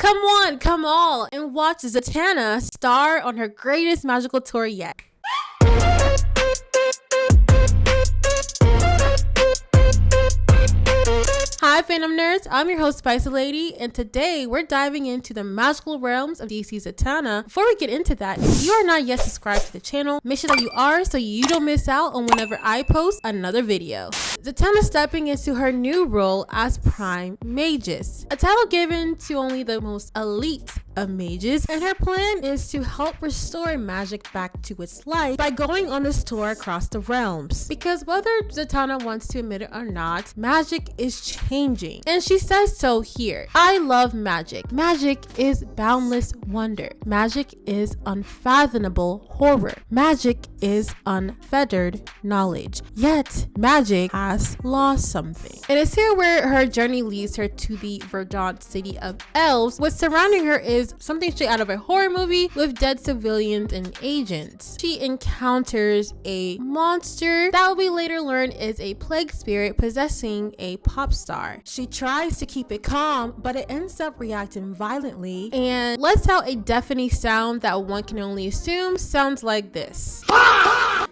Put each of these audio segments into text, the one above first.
Come on, come all, and watch Zatanna star on her greatest magical tour yet. Hi fandom nerds, I'm your host Spicy Lady, and today we're diving into the magical realms of DC Zatanna. Before we get into that, if you are not yet subscribed to the channel, make sure that you are so you don't miss out on whenever I post another video. Zatanna stepping into her new role as Prime Magus, a title given to only the most elite of mages, and her plan is to help restore magic back to its life by going on this tour across the realms. Because whether Zatanna wants to admit it or not, magic is changing, and she says so here. I love magic. Magic is boundless wonder. Magic is unfathomable horror. Magic is unfettered knowledge. Yet magic has lost something. And it's here where her journey leads her to the verdant city of elves. What's surrounding her is something straight out of a horror movie with dead civilians and agents. She encounters a monster that we later learn is a plague spirit possessing a pop star. She tries to keep it calm, but it ends up reacting violently and lets out a deafening sound that one can only assume sounds like this.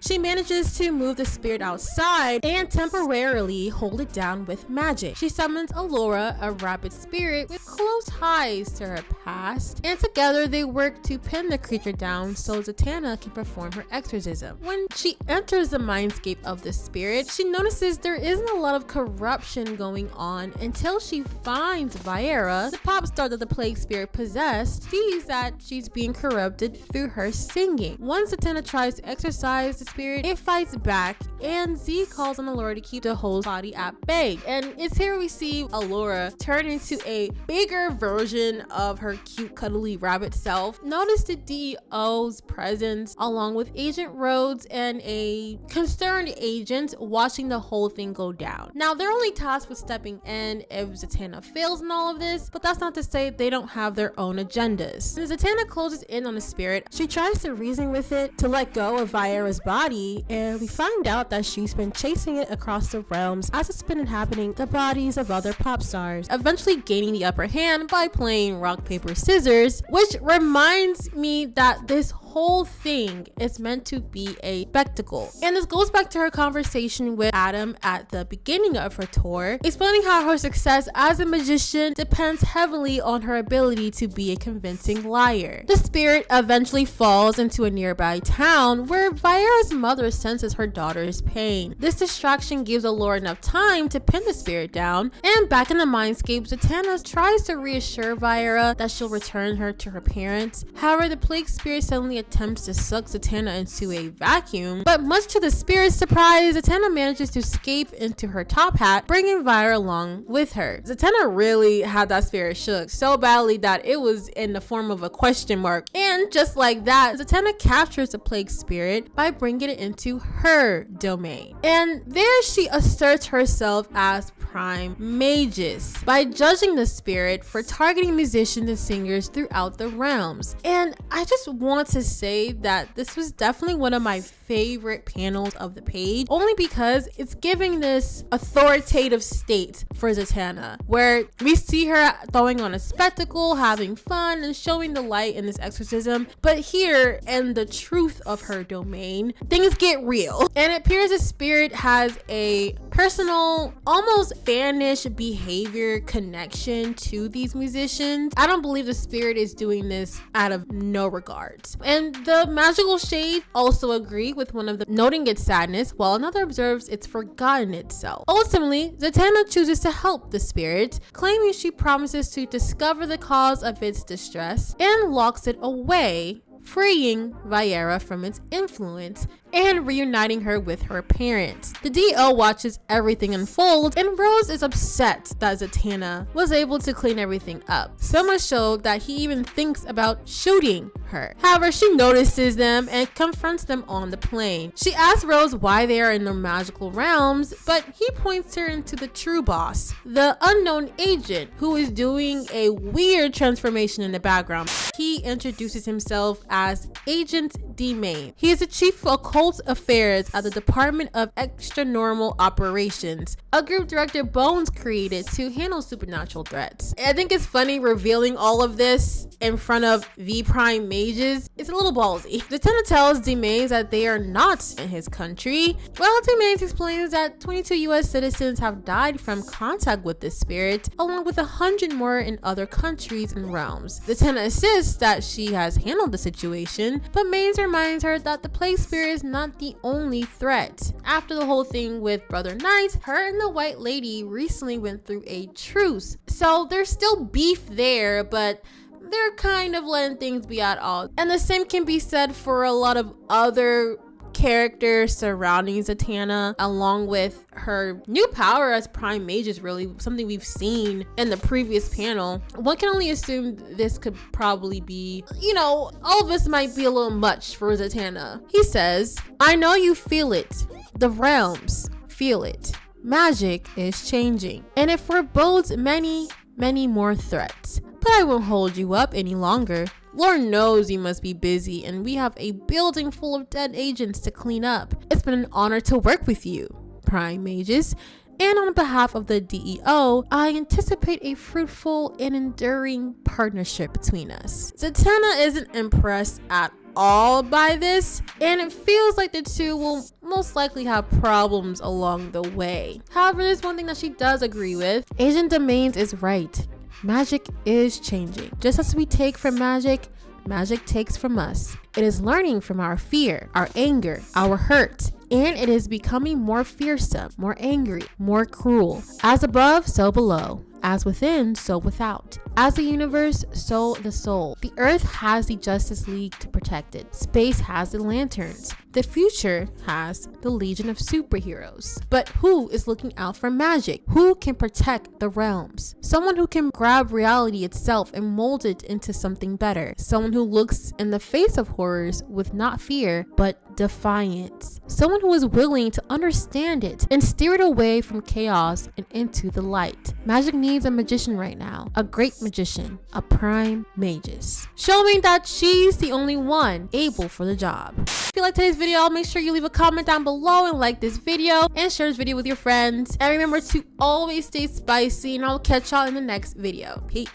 She manages to move the spirit outside and temporarily hold it down with magic. She summons Allura, a rabbit spirit with close ties to her past, and together they work to pin the creature down so Zatanna can perform her exorcism. When she enters the mindscape of the spirit, she notices there isn't a lot of corruption going on until she finds Viera, the pop star that the plague spirit possessed, sees that she's being corrupted through her singing. Once Zatanna tries to exorcise the spirit, it fights back, and Z calls on Allura to keep the whole body at bay. And it's here we see Allura turn into a bigger version of her cute cuddly rabbit self. Notice the DO's presence along with Agent Rhodes and a concerned agent watching the whole thing go down. Now they're only tasked with stepping in if Zatanna fails in all of this, but that's not to say they don't have their own agendas. As Zatanna closes in on the spirit, she tries to reason with it to let go of Viera's body, and we find out that she's been chasing it across the realms as it's been inhabiting the bodies of other pop stars, eventually gaining the upper hand by playing rock paper scissors, which reminds me that this whole thing is meant to be a spectacle. And this goes back to her conversation with Adam at the beginning of her tour, explaining how her success as a magician depends heavily on her ability to be a convincing liar. The spirit eventually falls into a nearby town where Viera's mother senses her daughter's pain. This distraction gives Allura enough time to pin the spirit down, and back in the mindscape, Zatanna tries to reassure Viera that she'll return her to her parents. However, the plague spirit suddenly attempts to suck Zatanna into a vacuum, but much to the spirit's surprise, Zatanna manages to escape into her top hat, bringing Viera along with her. Zatanna really had that spirit shook so badly that it was in the form of a question mark, and just like that, Zatanna captures the plague spirit by bringing it into her domain, and there she asserts herself as Prime Magus by judging the spirit for targeting musicians and singers throughout the realms. And I just want to say that this was definitely one of my favorite panels of the page, only because it's giving this authoritative state for Zatanna, where we see her throwing on a spectacle, having fun, and showing the light in this exorcism. But here, in the truth of her domain, things get real, and it appears the spirit has a personal, almost fanish behavior connection to these musicians. I don't believe the spirit is doing this out of no regards. And the magical shade also agree, with one of them noting its sadness while another observes it's forgotten itself. Ultimately, Zatanna chooses to help the spirit, claiming she promises to discover the cause of its distress and locks it away, freeing Viera from its influence and reuniting her with her parents. The DO watches everything unfold, and Rose is upset that Zatanna was able to clean everything up, so much so that he even thinks about shooting her. However, she notices them and confronts them on the plane. She asks Rose why they are in the magical realms, but he points her into the true boss, the unknown agent, who is doing a weird transformation in the background. He introduces himself as Agent D. Main. He is the chief of occult affairs at the Department of Extranormal Operations, a group Director Bones created to handle supernatural threats. I think it's funny revealing all of this in front of V Prime mages. It's a little ballsy. Zatanna tells D-Maze that they are not in his country, while D-Maze explains that 22 US citizens have died from contact with this spirit, along with 100 more in other countries and realms. Zatanna insists that she has handled the situation, but Maze reminds her that the plague spirit is not the only threat. After the whole thing with Brother Knight, her and the White Lady recently went through a truce, so there's still beef there, but they're kind of letting things be at odds. And the same can be said for a lot of other characters surrounding Zatanna, along with her new power as Prime Mage is really something we've seen in the previous panel. One can only assume this could probably be, all of this might be a little much for Zatanna. He says, "I know you feel it. The realms feel it. Magic is changing, and it forebodes many, many more threats. But I won't hold you up any longer. Lord knows you must be busy, and we have a building full of dead agents to clean up. It's been an honor to work with you, Prime Mages. And on behalf of the DEO, I anticipate a fruitful and enduring partnership between us." Zatanna isn't impressed at all by this, and it feels like the two will most likely have problems along the way. However, there's one thing that she does agree with. Agent Domains is right. Magic is changing. Just as we take from magic, magic takes from us. It is learning from our fear, our anger, our hurt, and it is becoming more fearsome, more angry, more cruel. As above, so below. As within, so without. As the universe, so the soul. The earth has the Justice League to protect it. Space has the Lanterns. The future has the Legion of Superheroes. But who is looking out for magic? Who can protect the realms? Someone who can grab reality itself and mold it into something better. Someone who looks in the face of horrors with not fear, but defiance. Someone who is willing to understand it and steer it away from chaos and into the light. Magic needs a magician right now. A great magician. A Prime Magus. Showing that she's the only one able for the job. If you like today's video, make sure you leave a comment down below and like this video and share this video with your friends. And remember to always stay spicy, and I'll catch y'all in the next video. Peace.